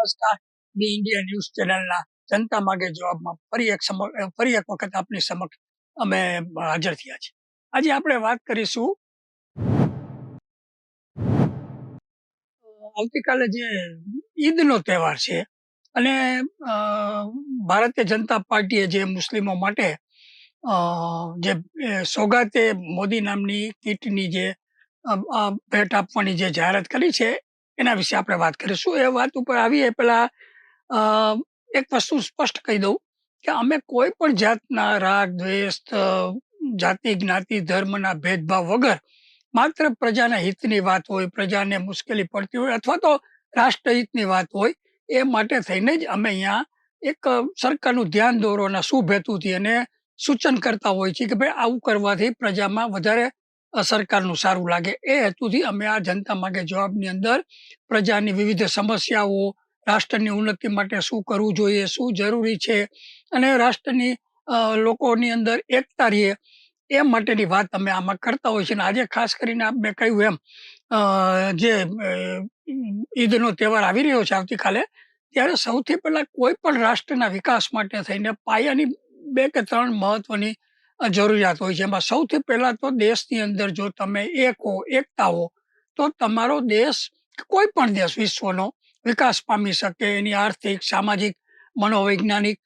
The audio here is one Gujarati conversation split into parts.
નમસ્કાર. ધી ઇન્ડિયા ન્યૂઝ ચેનલના જનતા માગે જવાબમાં ફરી એક વખત આપની સમક્ષ અમે હાજર થયા છીએ. આજે આપણે વાત કરીશું આવતીકાલે જે ઈદનો તહેવાર છે અને ભારતીય જનતા પાર્ટીએ જે મુસ્લિમો માટે જે સોગાતે મોદી નામની કીટની જે ભેટ આપવાની જે જાહેરાત કરી છે એના વિશે આપણે વાત કરીશું. એ વાત ઉપર આવીએ પહેલા એક વસ્તુ સ્પષ્ટ કહી દઉં કે અમે કોઈ પણ જાતના રાગ દ્વેષ જાતિ જ્ઞાતિ ધર્મના ભેદભાવ વગર માત્ર પ્રજાના હિતની વાત હોય, પ્રજાને મુશ્કેલી પડતી હોય અથવા તો રાષ્ટ્રહિતની વાત હોય એ માટે થઈને જ અમે અહીંયા એક સરકારનું ધ્યાન દોરવાના શુભ હેતુથી અને સૂચન કરતા હોય છે કે ભાઈ આવું કરવાથી પ્રજામાં વધારે સરકારનું સારું લાગે. એ હેતુથી અમે આ જનતા માગે જવાબની અંદર પ્રજાની વિવિધ સમસ્યાઓ, રાષ્ટ્રની ઉન્નતિ માટે શું કરવું જોઈએ, શું જરૂરી છે અને રાષ્ટ્રની લોકોની અંદર એકતા રહે એ માટેની વાત અમે આમાં કરતા હોય છે. આજે ખાસ કરીને મેં કહ્યું એમ જે ઈદનો તહેવાર આવી રહ્યો છે આવતીકાલે, ત્યારે સૌથી પહેલા કોઈ પણ રાષ્ટ્રના વિકાસ માટે થઈને પાયાની 2 કે 3 મહત્વની જરૂરિયાત હોય છે. એમાં સૌથી પહેલા તો દેશની અંદર જો તમે એકતા હો તો તમારો દેશ, કોઈ પણ દેશ વિશ્વનો વિકાસ પામી શકે, એની આર્થિક, સામાજિક, મનોવૈજ્ઞાનિક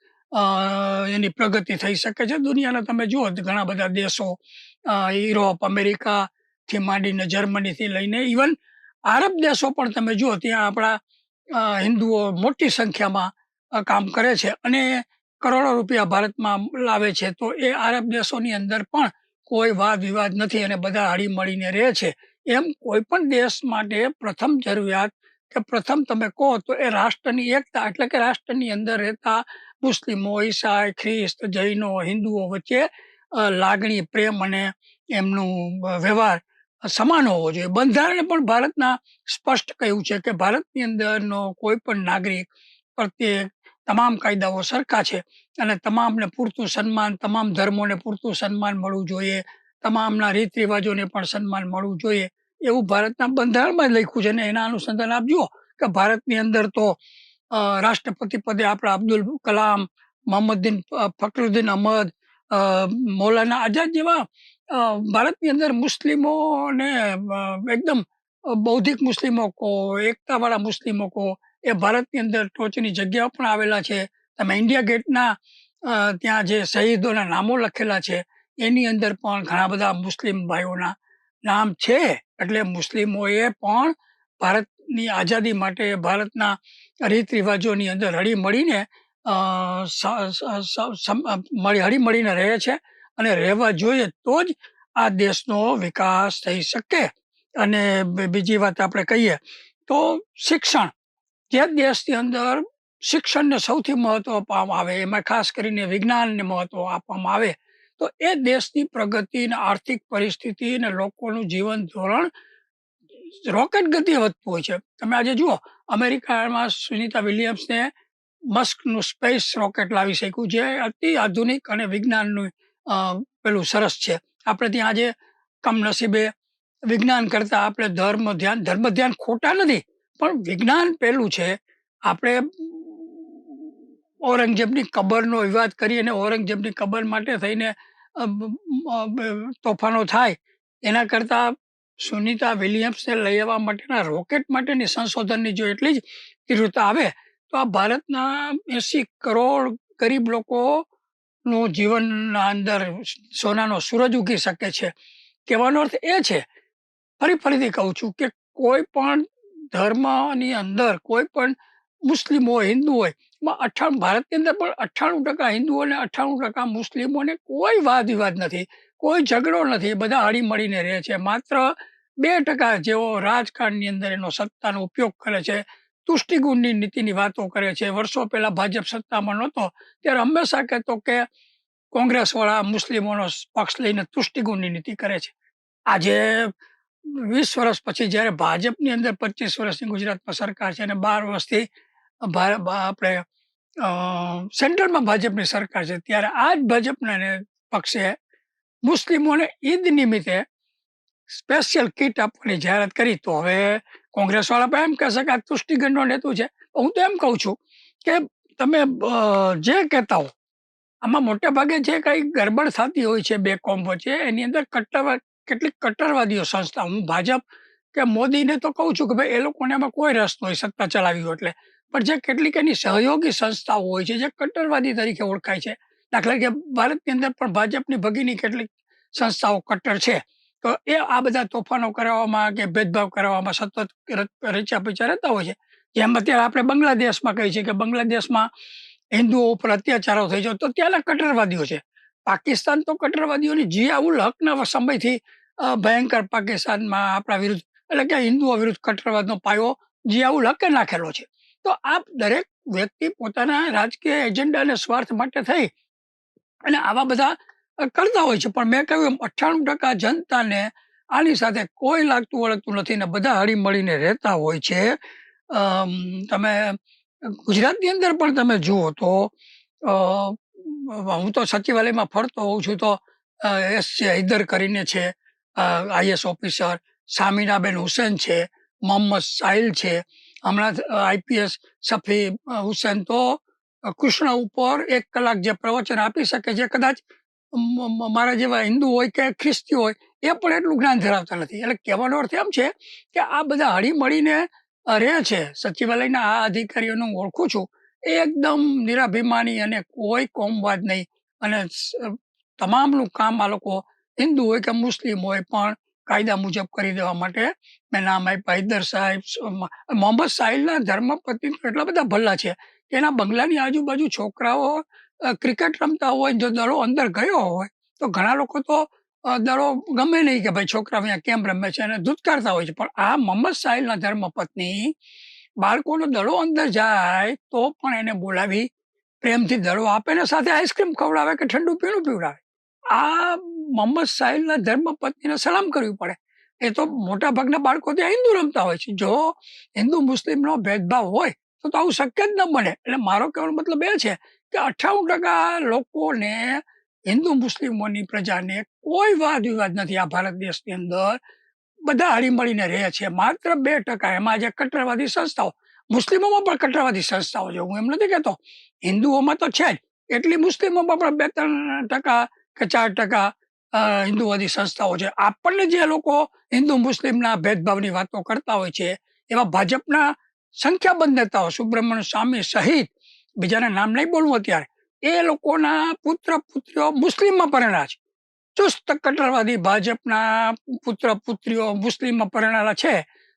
એની પ્રગતિ થઈ શકે છે. દુનિયાના તમે જુઓ ઘણા બધા દેશો, યુરોપ, અમેરિકાથી માંડીને જર્મનીથી લઈને ઇવન આરબ દેશો પણ તમે જુઓ, ત્યાં આપણા હિન્દુઓ મોટી સંખ્યામાં કામ કરે છે અને કરોડો રૂપિયા ભારતમાં લાવે છે. તો એ આરબ દેશોની અંદર પણ કોઈ વાદ વિવાદ નથી અને બધા હળી મળીને રહે છે. એમ કોઈ પણ દેશ માટે પ્રથમ જરૂરિયાત કે પ્રથમ તમે કહો તો એ રાષ્ટ્રની એકતા, એટલે કે રાષ્ટ્રની અંદર રહેતા મુસ્લિમો, ઈસાઈ, ખ્રિસ્ત, જૈનો, હિન્દુઓ વચ્ચે લાગણી, પ્રેમ અને એમનું વ્યવહાર સમાન હોવો જોઈએ. બંધારણે પણ ભારતના સ્પષ્ટ કહ્યું છે કે ભારતની અંદરનો કોઈ પણ નાગરિક પ્રત્યે તમામ કાયદાઓ સરખા છે અને તમામને પૂરતું સન્માન, તમામ ધર્મોને પૂરતું સન્માન મળવું જોઈએ, તમામના રીત રિવાજોને પણ સન્માન મળવું જોઈએ એવું ભારતના બંધારણમાં જ લખ્યું છે. અને એના અનુસંધાન આપ જુઓ કે ભારતની અંદર તો રાષ્ટ્રપતિ પદે આપણા અબ્દુલ કલામ, મોહમ્મદીન ફખરુદ્દીન અહમદ, મૌલાના આઝાદ જેવા ભારતની અંદર મુસ્લિમોને એકદમ બૌદ્ધિક મુસ્લિમો કહો, એકતાવાળા મુસ્લિમો કહો, એ ભારતની અંદર ટોચની જગ્યાઓ પણ આવેલા છે. તમે ઇન્ડિયા ગેટના ત્યાં જે શહીદોના નામો લખેલા છે એની અંદર પણ ઘણા બધા મુસ્લિમ ભાઈઓના નામ છે. એટલે મુસ્લિમોએ પણ ભારતની આઝાદી માટે ભારતના રીત રિવાજોની અંદર હળી મળીને રહે છે અને રહેવા જોઈએ તો જ આ દેશનો વિકાસ થઈ શકે. અને બીજી વાત આપણે કહીએ તો શિક્ષણ, જે દેશની અંદર શિક્ષણને સૌથી મહત્વ આપવામાં આવે, એમાં ખાસ કરીને વિજ્ઞાનને મહત્વ આપવામાં આવે તો એ દેશની પ્રગતિ અને આર્થિક પરિસ્થિતિ અને લોકોનું જીવન ધોરણ રોકેટ ગતિએ વધતું હોય છે. તમે આજે જુઓ અમેરિકામાં સુનિતા વિલિયમ્સને મસ્કનું સ્પેસ રોકેટ લાવી શક્યું, જે અતિ આધુનિક અને વિજ્ઞાનનું પેલું સરસ છે. આપણે ત્યાં આજે કમનસીબે વિજ્ઞાન કરતા આપણે ધર્મ ધ્યાન ખોટા નથી, પણ વિજ્ઞાન પેલું છે. આપણે ઔરંગઝેબની કબરનો વિવાદ કરી અને ઔરંગઝેબની કબર માટે થઈને તોફાનો થાય એના કરતાં સુનિતા વિલિયમ્સને લઈ આવવા માટેના રોકેટ માટેની સંશોધનની જો એટલી જ તીવ્રતા આવે તો આ ભારતના 80 કરોડ ગરીબ લોકોનું જીવનના અંદર સોનાનો સૂરજ ઉગી શકે છે. કહેવાનો અર્થ એ છે, ફરીથી કહું છું કે કોઈ પણ ધર્મની અંદર કોઈ પણ મુસ્લિમ હોય, હિન્દુ હોય, ભારતની અંદર પણ 98% હિન્દુઓ અને 98% મુસ્લિમોને કોઈ વાદ વિવાદ નથી, કોઈ ઝઘડો નથી, બધા હળી મળીને રહે છે. માત્ર 2% જેઓ રાજકારણની અંદર એનો સત્તાનો ઉપયોગ કરે છે, તુષ્ટિગુણની નીતિની વાતો કરે છે. વર્ષો પહેલા ભાજપ સત્તામાં નહોતો ત્યારે હંમેશા કહેતો કે કોંગ્રેસવાળા મુસ્લિમોનો પક્ષ લઈને તુષ્ટિગુણની નીતિ કરે છે. આજે 20 વર્ષ પછી જ્યારે ભાજપની અંદર 25 વર્ષની ગુજરાતમાં સરકાર છે અને 12 વર્ષથી આપણે સેન્ટ્રલમાં ભાજપની સરકાર છે, ત્યારે આ જ ભાજપના પક્ષે મુસ્લિમોને ઈદ નિમિત્તે સ્પેશિયલ કીટ આપવાની જાહેરાત કરી. તો હવે કોંગ્રેસવાળા પણ એમ કહેશે કે આ તુષ્ટિગુણનો હેતુ છે. હું તો એમ કહું છું કે તમે જે કહેતા હો, આમાં મોટા ભાગે જે કંઈ ગડબડ થતી હોય છે બે કોમ વચ્ચે, એની અંદર કેટલીક કટ્ટરવાદીઓ સંસ્થા, હું ભાજપ કે મોદીને તો કહું છું કે ભાઈ એ લોકોને એમાં કોઈ રસ ન હોય સત્તા ચલાવી હોય એટલે. પણ જે કેટલીક એની સહયોગી સંસ્થાઓ હોય છે જે કટ્ટરવાદી તરીકે ઓળખાય છે, દાખલા તરીકે ભારતની અંદર પણ ભાજપની ભગીની કેટલીક સંસ્થાઓ કટ્ટર છે. તો એ આ બધા તોફાનો કરાવવામાં કે ભેદભાવ કરાવવામાં સતત રચ્યા પચ્યા રહેતા હોય છે. જેમ અત્યારે આપણે બાંગ્લાદેશમાં કહીએ છીએ કે બાંગ્લાદેશમાં હિન્દુઓ ઉપર અત્યાચારો થઈ જાય તો ત્યાંના કટ્ટરવાદીઓ છે. પાકિસ્તાન તો કટ્ટરવાદીઓની જિયાઉલ હકના સમયથી ભયંકર પાકિસ્તાનમાં આપણા વિરુદ્ધ, એટલે કે હિન્દુઓ વિરુદ્ધ કટ્ટરવાદનો પાયો જિયાઉલ હકે નાખેલો છે. તો આ દરેક વ્યક્તિ પોતાના રાજકીય એજન્ડા અને સ્વાર્થ માટે થઈ અને આવા બધા કરતા હોય છે. પણ મેં કહ્યું એમ 98% જનતાને આની સાથે કોઈ લાગતું વળગતું નથી ને બધા હળીમળીને રહેતા હોય છે. તમે ગુજરાતની અંદર પણ તમે જુઓ તો હું તો સચિવાલયમાં ફરતો હોઉં છું તો એસ છે હૈદર કરીને છે, આઈએસ ઓફિસર, સામિનાબેન હુસેન છે, મોહમ્મદ સાહિલ છે, હમણાં આઈપીએસ સફી હુસેન, તો કૃષ્ણ ઉપર 1 કલાક જે પ્રવચન આપી શકે છે, કદાચ મારા જેવા હિન્દુ હોય કે ખ્રિસ્તી હોય એ પણ એટલું જ્ઞાન ધરાવતા નથી. એટલે કહેવાનો અર્થ એમ છે કે આ બધા હળીમળીને રહે છે. સચિવાલયના આ અધિકારીઓને હું ઓળખું છું, એ એકદમ નિરાભિમાની અને કોઈ કોમવાદ નહીં, અને તમામનું કામ આ લોકો હિન્દુ હોય કે મુસ્લિમ હોય પણ કાયદા મુજબ કરી દેવા માટે મેં નામ આપ્યા હૈદર સાહેબ. મોહમ્મદ સાહિલના ધર્મપત્ની એટલા બધા ભલા છે કે એના બંગલાની આજુબાજુ છોકરાઓ ક્રિકેટ રમતા હોય, જો દડો અંદર ગયો હોય તો ઘણા લોકો તો દડો ગમે નહીં કે ભાઈ છોકરા અહીંયા કેમ રમે છે અને ધૂતકારતા હોય છે. પણ આ મોહમ્મદ સાહિલના ધર્મપત્ની બાળકોનો દડો અંદર જાય તો પણ એને બોલાવી પ્રેમથી દડો આપે ને સાથે આઈસ્ક્રીમ ખવડાવે કે ઠંડુ પીણું પીવડાવે. આ મોહમ્મદ સાહિલના ધર્મપત્નીને સલામ કરવી પડે. એ તો મોટા ભાગના બાળકો ત્યાં હિન્દુ રમતા હોય છે. જો હિન્દુ મુસ્લિમનો ભેદભાવ હોય તો આવું શક્ય જ ન બને. એટલે મારો કહેવાનો મતલબ એ છે કે 98% લોકોને, હિન્દુ મુસ્લિમોની પ્રજાને કોઈ વાદ વિવાદ નથી આ ભારત દેશની અંદર. બધા હળીમળીને રહે છે. માત્ર 2% એમાં જે કટ્ટરવાદી સંસ્થાઓ, મુસ્લિમોમાં પણ કટ્ટરવાદી સંસ્થાઓ છે, હું એમ નથી કહેતો, હિન્દુઓમાં તો છે જ, એટલી મુસ્લિમોમાં પણ 2-3% કે 4% હિન્દુવાદી સંસ્થાઓ છે. આપણને જે લોકો હિન્દુ મુસ્લિમના ભેદભાવની વાતો કરતા હોય છે એવા ભાજપના સંખ્યાબંધ નેતાઓ, સુબ્રમણ્ય સ્વામી સહિત, બીજાના નામ નહીં બોલવું અત્યારે, એ લોકોના પુત્ર પુત્રીઓ મુસ્લિમમાં પરણ્યા છે. ચુસ્ત કટ્ટરવાદી ભાજપના પુત્ર પુત્રીઓ મુસ્લિમમાં પરણેલા છે.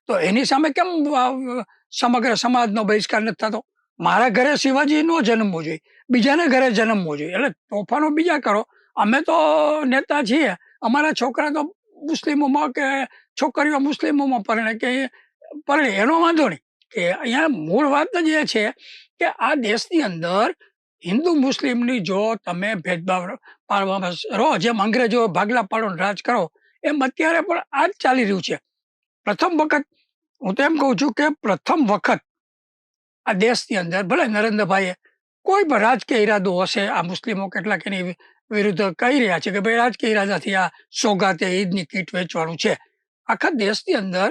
તો એની સામે કેમ સમગ્ર સમાજનો બહિષ્કાર નથી થતો? મારા ઘરે શિવાજી નો જન્મવો જોઈએ, બીજાના ઘરે જન્મવો જોઈએ. એટલે તોફાનો બીજા કરો, અમે તો નેતા છીએ, અમારા છોકરા તો મુસ્લિમોમાં કે છોકરીઓ મુસ્લિમોમાં પરણે કે પરણે, એનો વાંધો નહીં. કે અહીંયા મૂળ વાત જ એ છે કે આ દેશની અંદર હિન્દુ મુસ્લિમની જો તમે ભેદભાવ પાડવામાં રહો, જેમ અંગ્રેજો ભાગલા પાડો રાજ કરો, એમ અત્યારે પણ આ જ ચાલી રહ્યું છે. પ્રથમ વખત, હું તો એમ કહું છું કે પ્રથમ વખત આ દેશની અંદર ભલે નરેન્દ્રભાઈએ કોઈ પણ રાજકીય ઈરાદો હશે, આ મુસ્લિમો કેટલાક એની વિરુદ્ધ કહી રહ્યા છે કે ભાઈ રાજકીય ઈરાદાથી આ સોગાતે ઈદની કીટ વેચવાનું છે. આખા દેશની અંદર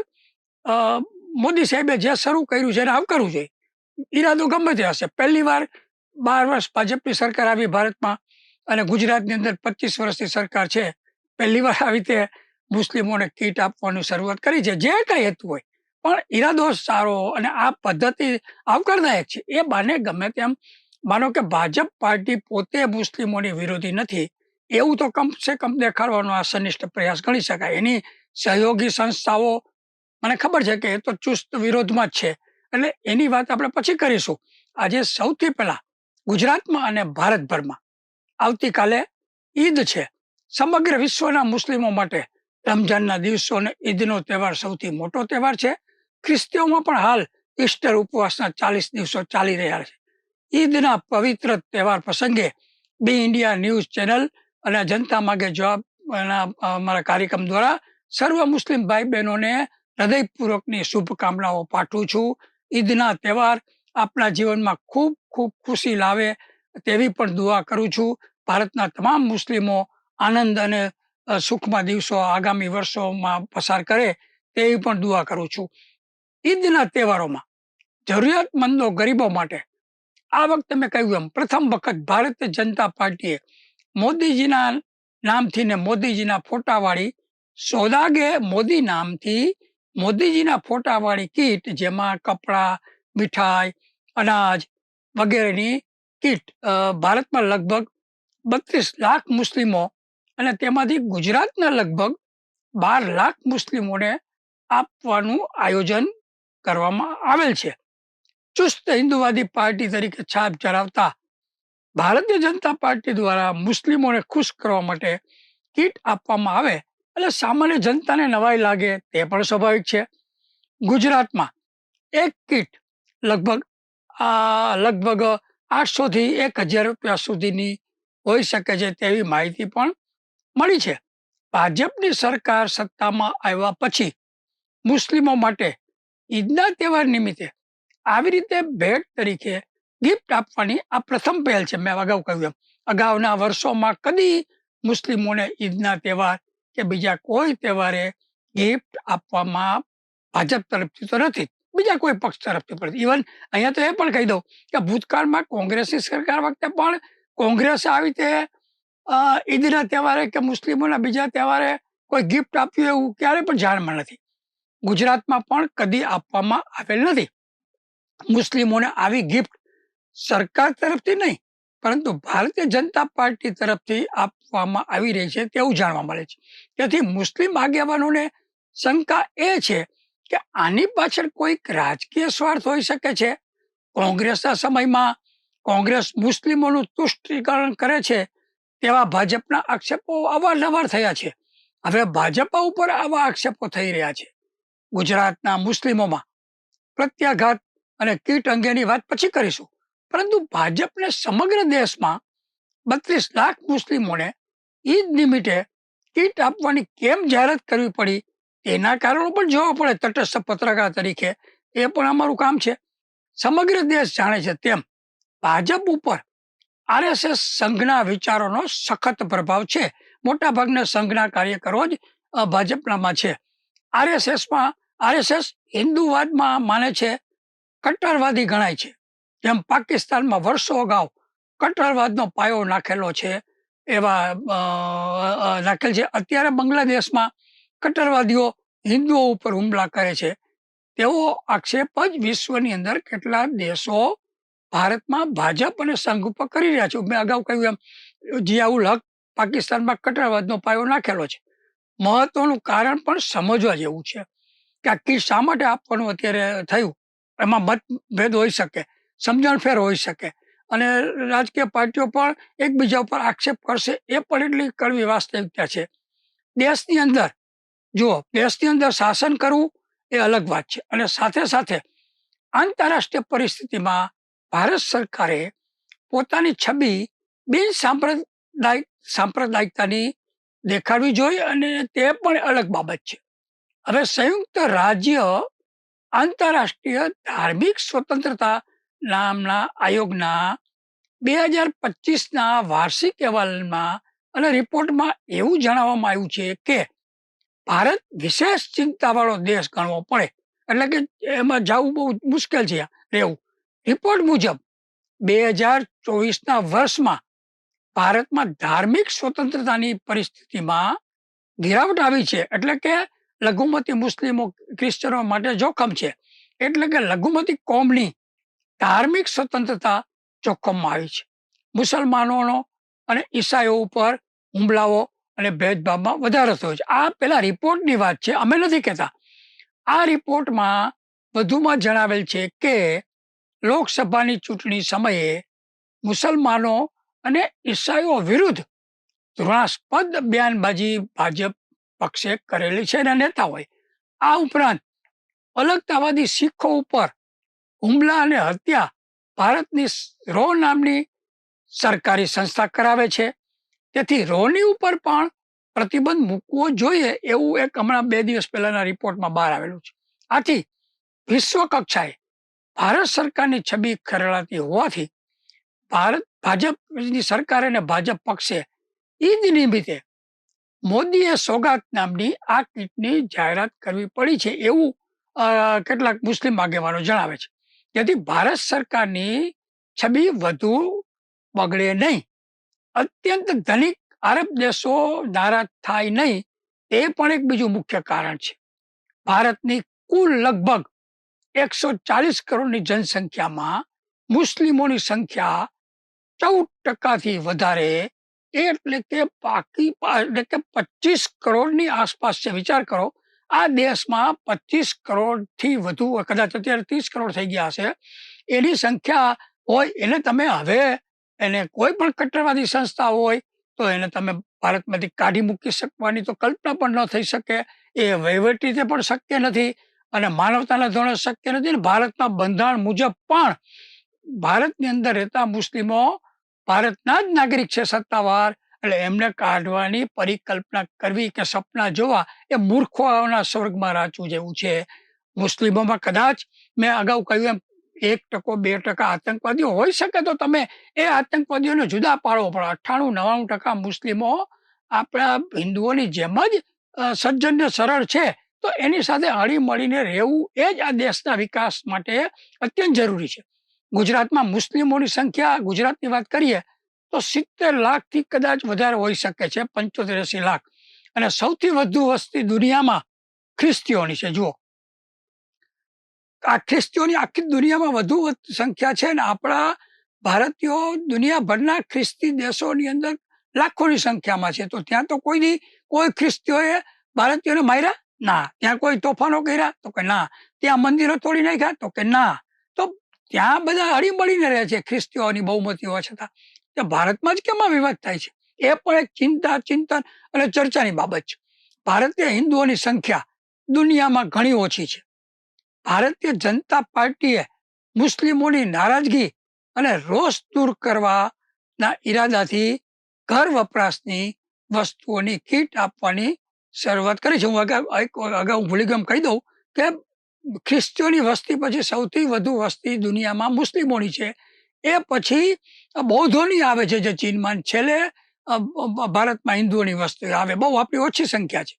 મોદી સાહેબે જે શરૂ કર્યું છે એને આવકારવું જોઈએ. ઈરાદો ગમે તે હશે. પહેલી વાર 12 વર્ષ ભાજપની સરકાર આવી ભારતમાં, અને ગુજરાતની અંદર 25 વર્ષની સરકાર છે. પહેલી વાર આવી રીતે મુસ્લિમોને કીટ આપવાની શરૂઆત કરી છે. જે કંઈ હેતુ હોય, પણ ઈરાદો સારો અને આ પદ્ધતિ આવકારદાયક છે. એ બાને ગમે તેમ માનો કે ભાજપ પાર્ટી પોતે મુસ્લિમોની વિરોધી નથી એવું તો કમસે કમ દેખાડવાનો આ સનિષ્ઠ પ્રયાસ ગણી શકાય. એની સહયોગી સંસ્થાઓ, મને ખબર છે કે એ તો ચુસ્ત વિરોધમાં જ છે, એટલે એની વાત આપણે પછી કરીશું. આજે સૌથી પહેલા ગુજરાતમાં અને ભારતભરમાં આવતીકાલે ઈદ છે. સમગ્ર વિશ્વના મુસ્લિમો માટે રમઝાનના દિવસો અને ઈદનો તહેવાર સૌથી મોટો તહેવાર છે. ખ્રિસ્તીઓમાં પણ હાલ ઈસ્ટર ઉપવાસના 40 દિવસો ચાલી રહ્યા છે. ઈદના પવિત્ર તહેવાર પ્રસંગે બી ઇન્ડિયા ન્યૂઝ ચેનલ અને જનતા માગે જવાબ અમારા કાર્યક્રમ દ્વારા સર્વ મુસ્લિમ ભાઈ બહેનોને હૃદયપૂર્વકની શુભકામનાઓ પાઠવું છું. ઈદના તહેવાર આપણા જીવનમાં ખૂબ ખૂબ ખુશી લાવે તેવી પણ દુઆ કરું છું. ભારતના તમામ મુસ્લિમો આનંદ અને સુખમાં દિવસો આગામી વર્ષોમાં પસાર કરે તેવી પણ દુઆ કરું છું. ઈદના તહેવારોમાં જરૂરિયાતમંદો ગરીબો માટે આ વખતે મેં કહ્યું એમ પ્રથમ વખત ભારતીય જનતા પાર્ટીએ મોદીજીના નામથી ને મોદીજીના ફોટાવાળી સોદાગે મોદી નામથી મોદીજીના ફોટાવાળી કીટ, જેમાં કપડાં, મીઠાઈ, અનાજ વગેરેની કીટ ભારતમાં લગભગ 32 લાખ મુસ્લિમો અને તેમાંથી ગુજરાતના લગભગ 12 લાખ મુસ્લિમોને આપવાનું આયોજન કરવામાં આવેલ છે. ચુસ્ત હિન્દુવાદી પાર્ટી તરીકે છાપ ધરાવતા ભારતીય જનતા પાર્ટી દ્વારા મુસ્લિમોને ખુશ કરવા માટે કીટ આપવામાં આવે એટલે સામાન્ય જનતાને નવાઈ લાગે તે પણ સ્વાભાવિક છે. ગુજરાતમાં એક કીટ લગભગ 800 થી 1000 રૂપિયા સુધીની હોઈ શકે છે તેવી માહિતી પણ મળી છે. ભાજપની સરકાર સત્તામાં આવ્યા પછી મુસ્લિમો માટે ઈદના તહેવાર નિમિત્તે આવી રીતે ભેટ તરીકે ગિફ્ટ આપવાની આ પ્રથમ પહેલ છે. મેં અગાઉ કહ્યું એમ અગાઉના વર્ષોમાં કદી મુસ્લિમોને ઈદના તહેવાર કે બીજા કોઈ તહેવારે ગિફ્ટ આપવામાં ભાજપ તરફથી તો નથી, બીજા કોઈ પક્ષ તરફથી પણ. ઇવન અહીંયા તો એ પણ કહી દઉં કે ભૂતકાળમાં કોંગ્રેસની સરકાર વખતે પણ કોંગ્રેસે આવી રીતે ઈદના તહેવારે કે મુસ્લિમોના બીજા તહેવારે કોઈ ગિફ્ટ આપ્યું એવું ક્યારે પણ જાણમાં નથી. ગુજરાતમાં પણ કદી આપવામાં આવેલ નથી. મુસ્લિમોને આવી ગિફ્ટ સરકાર તરફથી નહીં પરંતુ ભારતીય જનતા પાર્ટી તરફથી આપવામાં આવી રહી છે તેવું જાણવા મળે છે. તેથી મુસ્લિમ આગેવાનોને શંકા એ છે કે આની પાછળ કોઈક રાજકીય સ્વાર્થ હોઈ શકે છે. કોંગ્રેસના સમયમાં કોંગ્રેસ મુસ્લિમોનું તુષ્ટિકરણ કરે છે તેવા ભાજપના આક્ષેપો અવારનવાર થયા છે. હવે ભાજપા ઉપર આવા આક્ષેપો થઈ રહ્યા છે. ગુજરાતના મુસ્લિમોમાં પ્રત્યાઘાત અને કીટ અંગેની વાત પછી કરીશું, પરંતુ ભાજપને સમગ્ર દેશમાં 32 લાખ મુસ્લિમોને ઈદ નિમિત્તે કીટ આપવાની કેમ જાહેરાત કરવી પડી તેના કારણો પણ જોવા પડે. તટસ્થ પત્રકાર તરીકે એ પણ અમારું કામ છે. સમગ્ર દેશ જાણે છે તેમ ભાજપ ઉપર આરએસએસ સંઘના વિચારોનો સખત પ્રભાવ છે. મોટાભાગના સંઘના કાર્યકરો જ ભાજપનામાં છે. આરએસએસ હિન્દુવાદમાં માને છે, કટ્ટરવાદી ગણાય છે. જેમ પાકિસ્તાનમાં વર્ષો અગાઉ કટ્ટરવાદનો પાયો નાખેલો છે નાખેલ છે. અત્યારે બાંગ્લાદેશમાં કટ્ટરવાદીઓ હિન્દુઓ ઉપર હુમલા કરે છે તેવો આક્ષેપ જ વિશ્વની અંદર કેટલા દેશો ભારતમાં ભાજપ અને સંઘ ઉપર કરી રહ્યા છે. મેં અગાઉ કહ્યું એમ જિયાઉલ હક પાકિસ્તાનમાં કટ્ટરવાદનો પાયો નાખેલો છે. મહત્વનું કારણ પણ સમજવા જેવું છે કે આ કીટ શા માટે આપવાનું અત્યારે થયું. એમાં મતભેદ હોઈ શકે, સમજણફેર હોઈ શકે અને રાજકીય પાર્ટીઓ પણ એકબીજા ઉપર આક્ષેપ કરશે એ પણ એટલી કડવી વાસ્તવિકતા છે. દેશની અંદર શાસન કરવું એ અલગ વાત છે અને સાથે સાથે આંતરરાષ્ટ્રીય પરિસ્થિતિમાં ભારત સરકારે પોતાની છબી સાંપ્રદાયિકતાની દેખાડવી જોઈએ અને તે પણ અલગ બાબત છે. હવે સંયુક્ત રાજ્ય આંતરરાષ્ટ્રીય ધાર્મિક સ્વતંત્રતા નામના આયોગના 2025ના વાર્ષિક અહેવાલમાં અને રિપોર્ટમાં એવું જણાવવામાં આવ્યું છે કે ભારત વિશેષ ચિંતાવાળો દેશ ગણવો પડે, એટલે કે એમાં જવું બહુ મુશ્કેલ છે રહેવું. રિપોર્ટ મુજબ 2024ના વર્ષમાં ભારતમાં ધાર્મિક સ્વતંત્રતાની પરિસ્થિતિમાં ગિરાવટ આવી છે. એટલે કે લઘુમતી મુસ્લિમો ક્રિશ્ચનો માટે જોખમ છે. એટલે કે લઘુમતી કોમની ધાર્મિક સ્વતંત્રતા જોખમમાં આવી છે. મુસલમાનોનો અને ઈસાઈઓ ઉપર હુમલાઓ અને ભેદભાવમાં વધારો થયો છે. આ પેલા રિપોર્ટની વાત છે, અમે નથી કહેતા. આ રિપોર્ટમાં વધુમાં જણાવેલ છે કે લોકસભાની ચૂંટણી સમયે મુસલમાનો અને ઈસાઈઓ વિરુદ્ધ ઘૃણાસ્પદ બયાનબાજી ભાજપ પક્ષે કરેલી છે એના નેતાઓએ. આ ઉપરાંત અલગતાવાદી શીખો ઉપર હુમલા અને હત્યા ભારતની રો નામની સરકારી સંસ્થા કરાવે છે. તેથી રોની ઉપર પણ પ્રતિબંધ મૂકવો જોઈએ એવું એક હમણાં 2 દિવસ પહેલાના રિપોર્ટમાં બહાર આવેલું છે. આથી વિશ્વ કક્ષાએ ભારત સરકારની છબી ખરડાતી હોવાથી ભાજપની સરકાર અને ભાજપ પક્ષે ઈદ નિમિત્તે મોદીએ સોગાત નામની આ કીટની જાહેરાત કરવી પડી છે એવું કેટલાક મુસ્લિમ આગેવાનો જણાવે છે. જેથી ભારત સરકારની છબી વધુ બગડે નહીં. અત્યંત ધનિક આરબ દેશો નારાજ થાય નહીં, એ પણ એક બીજું મુખ્ય કારણ છે. ભારતની કુલ લગભગ 140 કરોડની જનસંખ્યામાં મુસ્લિમોની સંખ્યા 14% વધારે, એટલે કે એટલે કે 25 કરોડની આસપાસ છે. વિચાર કરો, આ દેશમાં 25 કરોડથી વધુ, કદાચ અત્યારે 30 કરોડ થઈ ગયા હશે, એની સંખ્યા હોય એને તમે હવે એને કોઈ પણ કટ્ટરવાદી સંસ્થા હોય તો એને તમે ભારતમાંથી કાઢી મૂકી શકવાની તો કલ્પના પણ ન થઈ શકે. એ વહીવટી રીતે પણ શક્ય નથી અને માનવતાના ધોરણે શક્ય નથી. અને ભારતના બંધારણ મુજબ પણ ભારતની અંદર રહેતા મુસ્લિમો ભારતના જ નાગરિક છે સત્તાવાર, એટલે એમને કાઢવાની પરિકલ્પના કરવી કે સપના જોવા એ મૂર્ખોના સ્વર્ગમાં રાચવું જેવું છે. મુસ્લિમોમાં કદાચ મેં અગાઉ કહ્યું એમ 1% 2% આતંકવાદીઓ હોઈ શકે તો તમે એ આતંકવાદીઓને જુદા પાડો, પણ 98-99% મુસ્લિમો આપણા હિન્દુઓની જેમ જ સજ્જન ને સરળ છે. તો એની સાથે હળી મળીને રહેવું એ જ આ દેશના વિકાસ માટે અત્યંત જરૂરી છે. ગુજરાતમાં મુસ્લિમોની સંખ્યા, ગુજરાતની વાત કરીએ તો 70 લાખથી કદાચ વધારે હોઈ શકે છે, 75-80 લાખ. અને સૌથી વધુ વસ્તી દુનિયામાં ખ્રિસ્તીઓની છે. જુઓ, આ ખ્રિસ્તીઓની આખી દુનિયામાં વધુ સંખ્યા છે ને આપણા ભારતીયો દુનિયાભરના ખ્રિસ્તી દેશોની અંદર લાખોની સંખ્યામાં છે. તો ત્યાં તો કોઈ ખ્રિસ્તીઓએ ભારતીયોને માર્યા ના, ત્યાં કોઈ તોફાનો કર્યા તો કે ના, ત્યાં મંદિરો તોડી નાખ્યા તો કે ના. તો ત્યાં બધા હળી મળીને રહે છે ખ્રિસ્તીઓની બહુમતી હોવા છતાં. ત્યાં ભારતમાં જ કેમ આ વિવાદ થાય છે? એ પણ એક ચિંતન અને ચર્ચાની બાબત છે. ભારતીય હિન્દુઓની સંખ્યા દુનિયામાં ઘણી ઓછી છે. ભારતીય જનતા પાર્ટીએ મુસ્લિમોની નારાજગી અને રોષ દૂર કરવાના ઈરાદાથી ઘર વપરાશની વસ્તુઓની કીટ આપવાની શરૂઆત કરી છે. હું અગાઉ ભૂલી ગયો કહી દઉં કે ખ્રિસ્તીઓની વસ્તી પછી સૌથી વધુ વસ્તી દુનિયામાં મુસ્લિમોની છે. એ પછી બૌદ્ધોની આવે છે, જે ચીનમાં, છેલ્લે ભારતમાં હિન્દુઓની વસ્તી આવે. બહુ આપણી ઓછી સંખ્યા છે.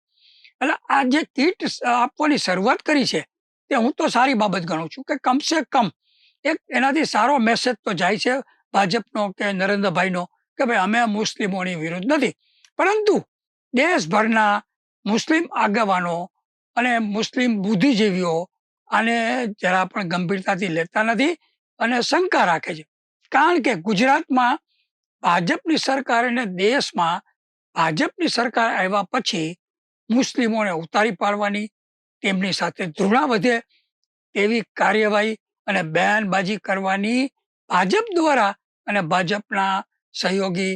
એટલે આ જે કીટ આપવાની શરૂઆત કરી છે તે હું તો સારી બાબત ગણું છું કે કમસે કમ એક એનાથી સારો મેસેજ તો જાય છે ભાજપનો કે નરેન્દ્રભાઈનો કે ભાઈ અમે મુસ્લિમોની વિરુદ્ધ નથી. પરંતુ દેશભરના મુસ્લિમ આગેવાનો અને મુસ્લિમ બુદ્ધિજીવીઓ આને જરા પણ ગંભીરતાથી લેતા નથી અને શંકા રાખે છે. કારણ કે ગુજરાતમાં ભાજપની સરકાર અને દેશમાં ભાજપની સરકાર આવ્યા પછી મુસ્લિમોને ઉતારી પાડવાની, તેમની સાથે ધૃણા વધે તેવી કાર્યવાહી અને બયાનબાજી કરવાની ભાજપ દ્વારા અને ભાજપના સહયોગી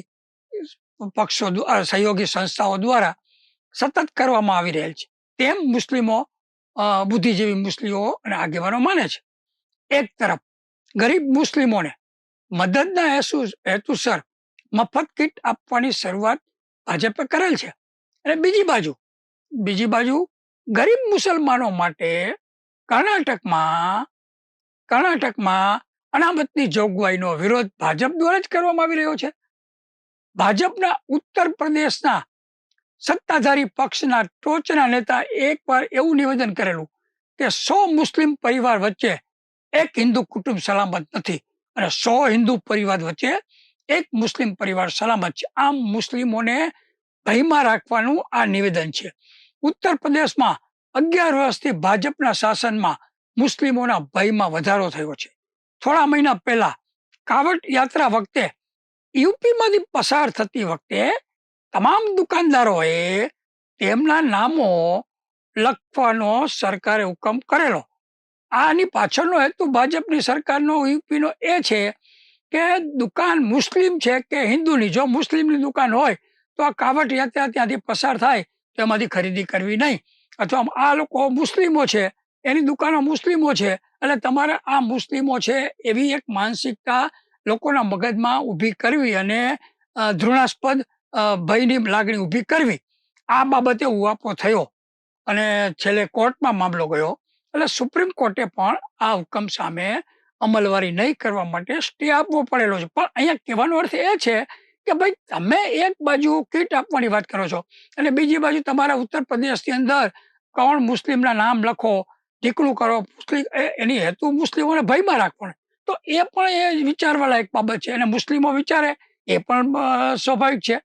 પક્ષો, સહયોગી સંસ્થાઓ દ્વારા સતત કરવામાં આવી રહેલ છે. તેમ મુસ્લિમો, બુદ્ધિજીવી મુસ્લિમો અને આગેવાનો માને છે. એક તરફ ગરીબ મુસ્લિમોને મદદના હેતુસર મફત કીટ આપવાની શરૂઆત ભાજપે કરેલ છે. અને બીજી બાજુ ગરીબ મુસલમાનો માટે કર્ણાટકમાં અનામતની જોગવાઈનો વિરોધ ભાજપ દ્વારા જ કરવામાં આવી રહ્યો છે. ભાજપના ઉત્તર પ્રદેશના સત્તાધારી પક્ષના ટોચના નેતા એકવાર એવું નિવેદન કરેલું કે 100 મુસ્લિમ પરિવાર વચ્ચે એક હિન્દુ કુટુંબ સલામત નથી અને 100 હિન્દુ પરિવાર વચ્ચે એક મુસ્લિમ પરિવાર સલામત છે. આમ મુસ્લિમોને ભયમાં રાખવાનું આ નિવેદન છે. ઉત્તર પ્રદેશમાં 11 વર્ષથી ભાજપના શાસનમાં મુસ્લિમોના ભયમાં વધારો થયો છે. થોડા મહિના પહેલા કાવડ યાત્રા વખતે યુપીમાંથી પસાર થતી વખતે તમામ દુકાનદારોએ તેમના નામો લખવાનો સરકારે હુકમ કરેલો. આની પાછળનો હેતુ ભાજપની સરકારનો, યુપીનો એ છે કે દુકાન મુસ્લિમ છે કે હિન્દુની, જો મુસ્લિમની દુકાન હોય તો આ કાવડ યાત્રા ત્યાંથી પસાર થાય તો એમાંથી ખરીદી કરવી નહીં. અથવા આ લોકો મુસ્લિમો છે, એની દુકાનો મુસ્લિમો છે, એટલે તમારે આ મુસ્લિમો છે એવી એક માનસિકતા લોકોના મગજમાં ઊભી કરવી અને ધૃણાસ્પદ ભયની લાગણી ઊભી કરવી. આ બાબતે ઉહાપો થયો અને છેલ્લે કોર્ટમાં મામલો ગયો. એટલે સુપ્રીમ કોર્ટે પણ આ હુકમ સામે અમલવારી નહીં કરવા માટે સ્ટે આપવો પડેલો છે. પણ અહીંયા કહેવાનો અર્થ એ છે કે ભાઈ તમે એક બાજુ કીટ આપવાની વાત કરો છો અને બીજી બાજુ તમારા ઉત્તર પ્રદેશની અંદર કોણ મુસ્લિમના નામ લખો ઢીકણું કરો, એની હેતુ મુસ્લિમોને ભયમાં રાખવાનો. તો એ પણ એ વિચારવા લાયક બાબત છે, અને મુસ્લિમો વિચારે એ પણ સ્વાભાવિક છે.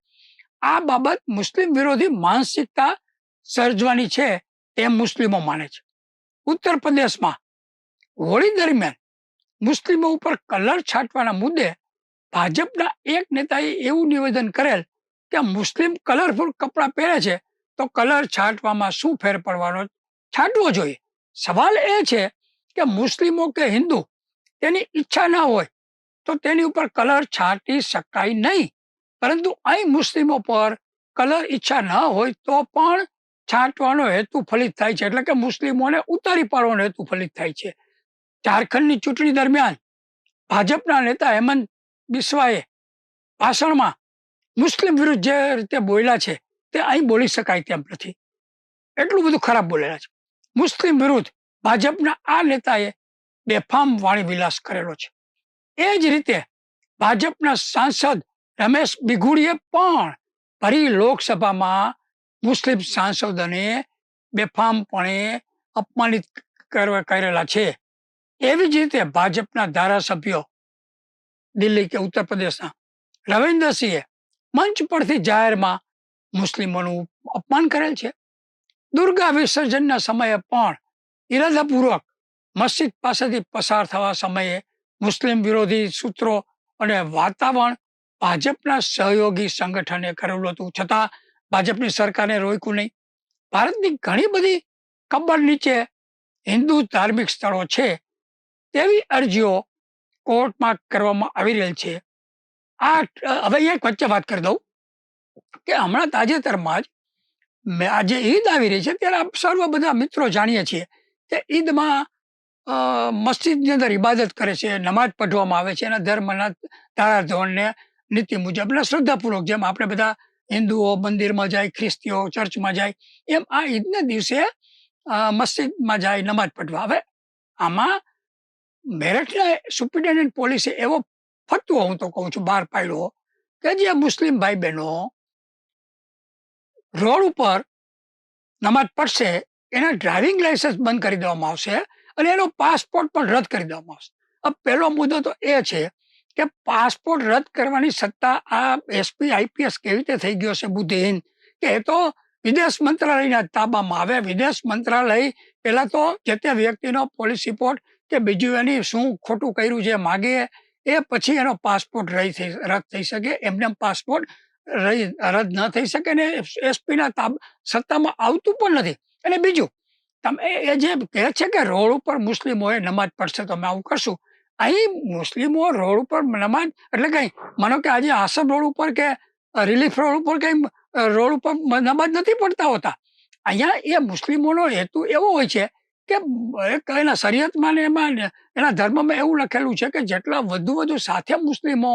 આ બાબત મુસ્લિમ વિરોધી માનસિકતા સર્જવાની છે તેમ મુસ્લિમો માને છે. ઉત્તર પ્રદેશમાં હોળી દરમિયાન મુસ્લિમો ઉપર કલર છાંટવાના મુદ્દે ભાજપના એક નેતાએ એવું નિવેદન કરેલ કે મુસ્લિમ કલરફુલ કપડાં પહેરે છે તો કલર છાંટવામાં શું ફેર પડવાનો, છાંટવો જોઈએ. સવાલ એ છે કે મુસ્લિમો કે હિન્દુ તેની ઈચ્છા ના હોય તો તેની ઉપર કલર છાંટી શકાય નહીં, પરંતુ અહીં મુસ્લિમો પર કલર ઈચ્છા ન હોય તો પણ છાંટવાનો હેતુ ફલિત થાય છે, એટલે કે મુસ્લિમોને ઉતારી પાડવાનો હેતુ ફલિત થાય છે. ઝારખંડની ચૂંટણી દરમિયાન ભાજપના નેતા હેમંત બિસ્વાએ ભાષણમાં મુસ્લિમ વિરુદ્ધ જે રીતે બોલ્યા છે તે અહીં બોલી શકાય તેમ નથી, એટલું બધું ખરાબ બોલેલા છે. મુસ્લિમ વિરુદ્ધ ભાજપના આ નેતાએ બેફામ વાણી વિલાસ કરેલો છે. એ જ રીતે ભાજપના સાંસદ રમેશ બિઘુડીએ પણ ભરી લોકસભામાં મુસ્લિમ સાંસદોને બેફામપણે અપમાનિત કરેલા છે. એવી જ રીતે ભાજપના ધારાસભ્યો દિલ્હી કે ઉત્તર પ્રદેશના રવિન્દ્રસિંહે મંચ પરથી જાહેરમાં મુસ્લિમોનું અપમાન કરેલ છે. દુર્ગા વિસર્જનના સમયે પણ ઇરાદાપૂર્વક મસ્જિદ પાસેથી પસાર થવા સમયે મુસ્લિમ વિરોધી સૂત્રો અને વાતાવરણ ભાજપના સહયોગી સંગઠને કરેલું હતું, છતાં ભાજપની સરકારને રોક્યું નહીં. ભારતની ઘણી બધી કબર નીચે હિન્દુ ધાર્મિક સ્થળો છે તેવી અરજીઓ કોર્ટમાં કરવામાં આવી રહેલ છે. હવે એક વચ્ચે વાત કરી દઉં કે હમણાં તાજેતરમાં જ આજે ઈદ આવી રહી છે, ત્યારે સર્વ બધા મિત્રો જાણીએ છીએ કે ઈદમાં મસ્જિદની અંદર ઇબાદત કરે છે, નમાજ પઢવામાં આવે છે, એના ધર્મના ધારાધોરણને નીતિ મુજબના શ્રદ્ધાપૂર્વક, જેમ આપણે બધા હિન્દુઓ મંદિરમાં જાય, ખ્રિસ્તીઓ ચર્ચમાં જાય, એમ આ ઈદના દિવસે મસ્જિદમાં જાય નમાજ પઢવા. હવે આમાં મેરઠના સુપ્રિન્ટેન્ડન્ટ પોલીસે એવો ફતવો, હું તો કહું છું, બહાર પાડ્યો કે જે મુસ્લિમ ભાઈ બહેનો રોડ ઉપર નમાજ પડશે એના ડ્રાઇવિંગ લાયસન્સ બંધ કરી દેવામાં આવશે અને એનો પાસપોર્ટ પણ રદ કરી દેવામાં આવશે. હવે પહેલો મુદ્દો તો એ છે કે પાસપોર્ટ રદ કરવાની સત્તા આ એસપી આઈપીએસ કેવી રીતે થઈ ગયો છે બુદ્ધિહીન, કે એ તો વિદેશ મંત્રાલયના તાબામાં આવે. વિદેશ મંત્રાલય પહેલા તો જે તે વ્યક્તિનો પોલીસ રિપોર્ટ કે બીજું એની શું ખોટું કર્યું છે માગે, એ પછી એનો પાસપોર્ટ રદ થઈ શકે. એમને પાસપોર્ટ રદ ન થઈ શકે ને એસપીના સત્તામાં આવતું પણ નથી. અને બીજું, તમે એ જે કહે છે કે રોડ ઉપર મુસ્લિમોએ નમાજ પડશે તો અમે આવું કરશું, અહીં મુસ્લિમો રોડ ઉપર નમાજ એટલે કઈ માનો કે આજે આસમ રોડ ઉપર કે રિલીફ રોડ ઉપર કઈ રોડ ઉપર નમાજ નથી પડતા હોતા. અહીંયા એ મુસ્લિમોનો હેતુ એવો હોય છે કે એના શરીયતમાં ને એમાં એના ધર્મમાં એવું લખેલું છે કે જેટલા વધુ સાથે મુસ્લિમો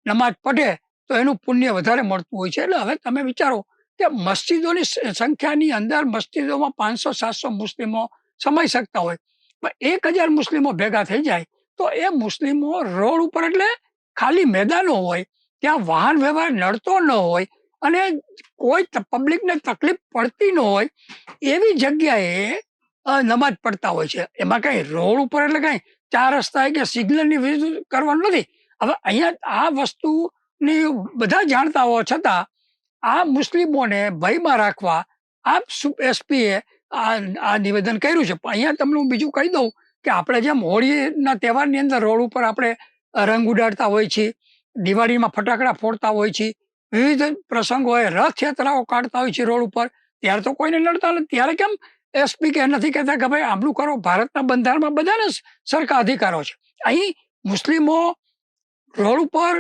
નમાજ પઢે તો એનું પુણ્ય વધારે મળતું હોય છે. એટલે હવે તમે વિચારો કે મસ્જિદોની સંખ્યાની અંદર મસ્જિદોમાં 500-700 મુસ્લિમો સમાઈ શકતા હોય, પણ 1000 મુસ્લિમો ભેગા થઈ જાય તો એ મુસ્લિમો રોડ ઉપર, એટલે ખાલી મેદાનો હોય, ત્યાં વાહન વ્યવહાર નડતો ન હોય અને કોઈ પબ્લિકને તકલીફ પડતી ન હોય એવી જગ્યાએ નમાજ પડતા હોય છે. એમાં કઈ રોડ ઉપર એટલે કઈ 4 રસ્તા કે સિગ્નલની વિરુદ્ધ કરવાનું નથી. હવે અહીંયા આ વસ્તુની બધા જાણતા હોવા છતાં આ મુસ્લિમોને ભયમાં રાખવા આ એસપીએ આ નિવેદન કર્યું છે. પણ અહીંયા તમને હું બીજું કહી દઉં કે આપણે જેમ હોળીના તહેવારની અંદર રોડ ઉપર આપણે રંગ ઉડાડતા હોય છીએ, દિવાળીમાં ફટાકડા ફોડતા હોય છીએ, વિવિધ પ્રસંગોએ રથયાત્રાઓ કાઢતા હોય છે રોડ ઉપર, ત્યારે તો કોઈને નડતા નથી. ત્યારે કેમ એસપી કે નથી કહેતા કે ભાઈ આમલું કરો? ભારતના બંધારણમાં બધાને સરખા અધિકારો છે. અહીં મુસ્લિમો રોડ ઉપર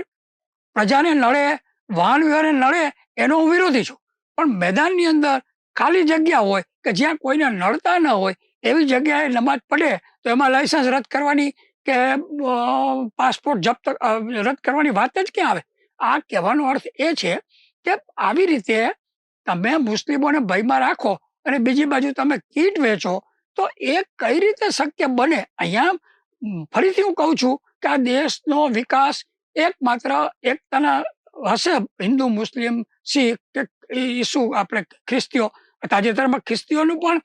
પ્રજાને નડે, વાહન વ્યવહારને નડે એનો હું વિરોધી છું, પણ મેદાનની અંદર ખાલી જગ્યા હોય કે જ્યાં કોઈને નડતા ન હોય એવી જગ્યાએ નમાજ પડે તો એમાં લાયસન્સ રદ કરવાની કે પાસપોર્ટ જપ્ત રદ કરવાની વાત જ ક્યાં આવે? આ કહેવાનો અર્થ એ છે કે આવી રીતે તમે મુસ્લિમોને ભયમાં રાખો અને બીજી બાજુ તમે કીટ વેચો તો એ કઈ રીતે શક્ય બને? અહીંયા ફરીથી હું કહું છું કે આ દેશનો વિકાસ એકમાત્ર એકતાના હશે, હિન્દુ, મુસ્લિમ, શીખ કે ઈસુ, આપણે ખ્રિસ્તીઓ. તાજેતરમાં ખ્રિસ્તીઓનું પણ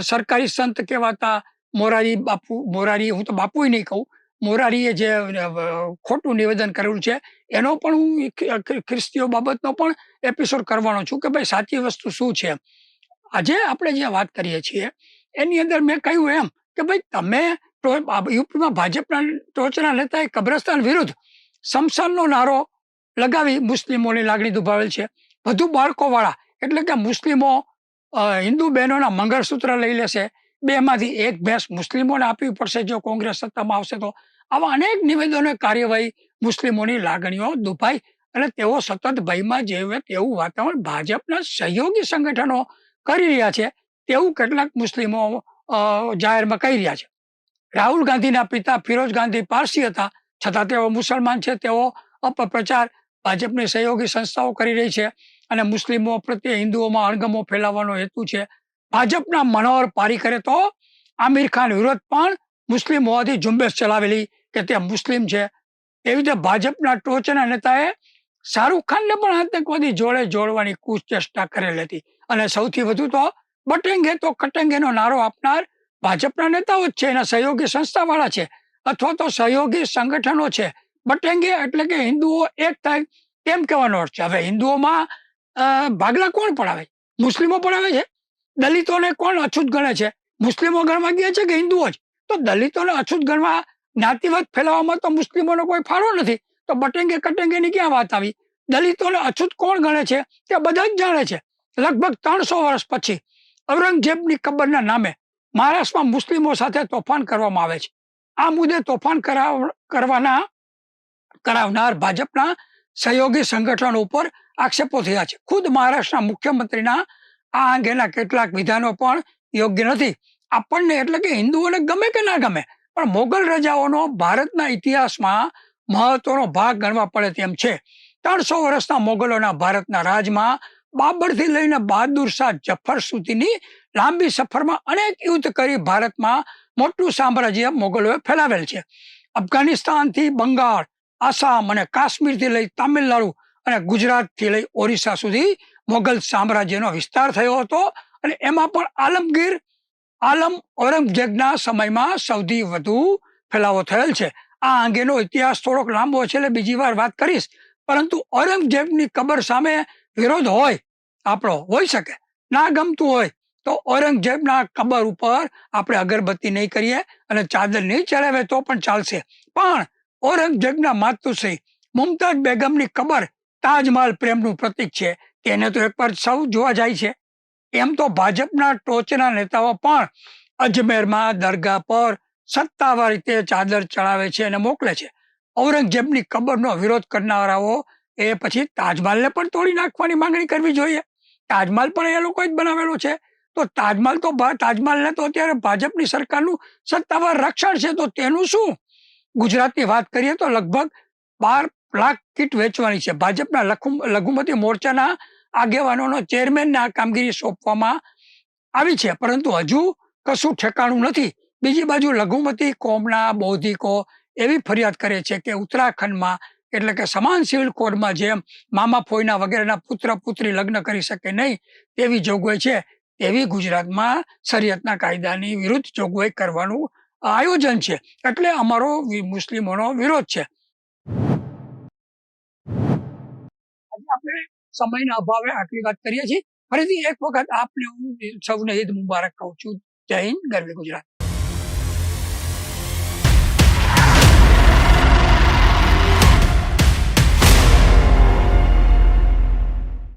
સરકારી સંત કહેવાતા મોરારી, હું તો બાપુય નહીં કહું, મોરારીએ જે ખોટું નિવેદન કરેલું છે એનો પણ હું ખ્રિસ્તીઓ બાબતનો પણ એપિસોડ કરવાનો છું કે ભાઈ સાચી વસ્તુ શું છે. આજે આપણે જે વાત કરીએ છીએ એની અંદર મેં કહ્યું એમ કે ભાઈ તમે યુપીમાં ભાજપના ટોચના નેતાએ કબ્રસ્તાન વિરુદ્ધ શમશાનનો નારો લગાવી મુસ્લિમોની લાગણી દુભાવેલ છે. વધુ બાળકોવાળા એટલે કે મુસ્લિમો હિન્દુ બહેનોના મંગળસૂત્ર લઈ લેશે, બેમાંથી એક ભેંસ મુસ્લિમોને આપવી પડશે જો કોંગ્રેસ સત્તામાં આવશે તો. આવા અનેક નિવેદનો, કાર્યવાહી મુસ્લિમોની લાગણીઓ દુભાઈ અને તેઓ સતત ભયમાં જીવે તેવું વાતાવરણ ભાજપના સહયોગી સંગઠનો કરી રહ્યા છે તેવું કેટલાક મુસ્લિમો જાહેરમાં કહી રહ્યા છે. રાહુલ ગાંધીના પિતા ફિરોઝ ગાંધી પારસી હતા, છતાં તેઓ મુસલમાન છે. તેઓ અપપ્રચાર ભાજપની સહયોગી સંસ્થાઓ કરી રહી છે અને મુસ્લિમો પ્રત્યે હિન્દુઓમાં અણગમો ફેલાવવાનો હેતુ છે. ભાજપના મનોહર પારીકરે તો આમિર ખાન વિરોધ પણ મુસ્લિમ હોવાથી ઝુંબેશ ચલાવેલી કે તે મુસ્લિમ છે. એવી રીતે ભાજપના ટોચના નેતાએ શાહરૂખ ખાનને પણ આતંકવાદી જોડે જોડવાની કુચેષ્ટા કરેલી હતી. અને સૌથી વધુ તો બટેંગે તો કટેંગેનો નારો આપનાર ભાજપના નેતાઓ જ છે, એના સહયોગી સંસ્થાવાળા છે અથવા તો સહયોગી સંગઠનો છે. બટેંગે એટલે કે હિન્દુઓ એક થાય તેમ કહેવાનો અર્થ છે. હવે હિન્દુઓમાં ભાગલા કોણ પડાવે? મુસ્લિમો પડાવે છે. દલિતોને કોણ અછૂત ગણે છે? મુસ્લિમો ગણવા ગયા છે કે હિન્દુઓ જ? તો દલિતોને અછૂત ગણવા, જ્ઞાતિવાદ ફેલાવવામાં તો મુસ્લિમોનો કોઈ ફાળો નથી. તો બટેંગે કટેંગેની ક્યાં વાત આવી? દલિતોને અછૂત કોણ ગણે છે તે બધા જ જાણે છે. લગભગ 300 વર્ષ પછી ઔરંગઝેબની કબરના નામે મહારાષ્ટ્રમાં મુસ્લિમો સાથે તોફાન કરવામાં આવે છે. આ મુદ્દે તોફાન કરાવનાર ભાજપના સહયોગી સંગઠનો ઉપર આક્ષેપો થયા છે. ખુદ મહારાષ્ટ્રના મુખ્યમંત્રીના આ અંગેના કેટલાક વિધાનો પણ યોગ્ય નથી. આપણને એટલે કે હિન્દુઓને ગમે કે ના ગમે, પણ મોગલ રાજાઓનો ભારતના ઇતિહાસમાં મહત્વનો ભાગ ગણવા પડે તેમ છે. 300 વર્ષના મોગલોના ભારતના રાજમાં બાબરથી લઈને બહાદુર શાહ જફર સુધીની લાંબી સફરમાં અનેક યુદ્ધ કરી ભારતમાં મોટું સામ્રાજ્ય મોગલોએ ફેલાવેલ છે. અફઘાનિસ્તાનથી બંગાળ, આસામ અને કાશ્મીરથી લઈ તામિલનાડુ અને ગુજરાતથી લઈ ઓરિસ્સા સુધી મોગલ સામ્રાજ્યનો વિસ્તાર થયો હતો. અને એમાં પણ આલમ ઔરંગઝેબના સમયમાં સૌથી વધુ ફેલાવો થયેલ છે. આ અંગેનો ઇતિહાસ થોડોક લાંબો છે એટલે બીજી વાર વાત કરીશ. પરંતુ ઔરંગઝેબની કબર સામે વિરોધ હોય, આપણો હોઈ શકે, ના ગમતું હોય તો ઔરંગઝેબના કબર ઉપર આપણે અગરબત્તી નહીં કરીએ અને ચાદર નહીં ચડાવે તો પણ ચાલશે. પણ ઔરંગઝેબના માતુશ્રી મુમતાઝ બેગમની કબર તાજમહાલ પ્રેમનું પ્રતીક છે, તેને તો એકવાર સૌ જોવા જાય છે. એમ તો ભાજપના ટોચના નેતાઓ પણ અજમેરમાં દરગાહ પર સત્તાવાર રીતે ચાદર ચડાવે છે અને મોકલે છે. ઔરંગઝેબની કબરનો વિરોધ કરનારાઓ એ પછી તાજમહાલને પણ તોડી નાખવાની માંગણી કરવી જોઈએ. તાજમહાલ પણ એ લોકો જ બનાવેલો છે. તો તાજમહાલને તો અત્યારે ભાજપની સરકારનું સત્તાવાર રક્ષણ છે, તો તેનું શું? ગુજરાતની વાત કરીએ તો લગભગ 12 લાખ કીટ વેચવાની છે. ભાજપના લઘુમતી મોરચાના આગેવાનોનો ચેરમેનને આ કામગીરી સોંપવામાં આવી છે, પરંતુ હજુ કશું ઠેકાણું નથી. બીજી બાજુ લઘુમતી કોમના બૌદ્ધિકો એવી ફરિયાદ કરે છે કે ઉત્તરાખંડમાં એટલે કે સમાન સિવિલ કોડમાં જેમ મામા ફોઈના વગેરેના પુત્ર પુત્રી લગ્ન કરી શકે નહીં તેવી જોગવાઈ છે, તેવી ગુજરાતમાં શરિયતના કાયદાની વિરુદ્ધ જોગવાઈ કરવાનું આયોજન છે. એટલે અમારો મુસ્લિમોનો વિરોધ છે. આજે આપણે સમયના અભાવે આટલી વાત કરીએ છીએ. ફરીથી એક વખત આપને હું સૌને ઈદ મુબારક કહું છું. જય હિન્દ, ગરવી ગુજરાત.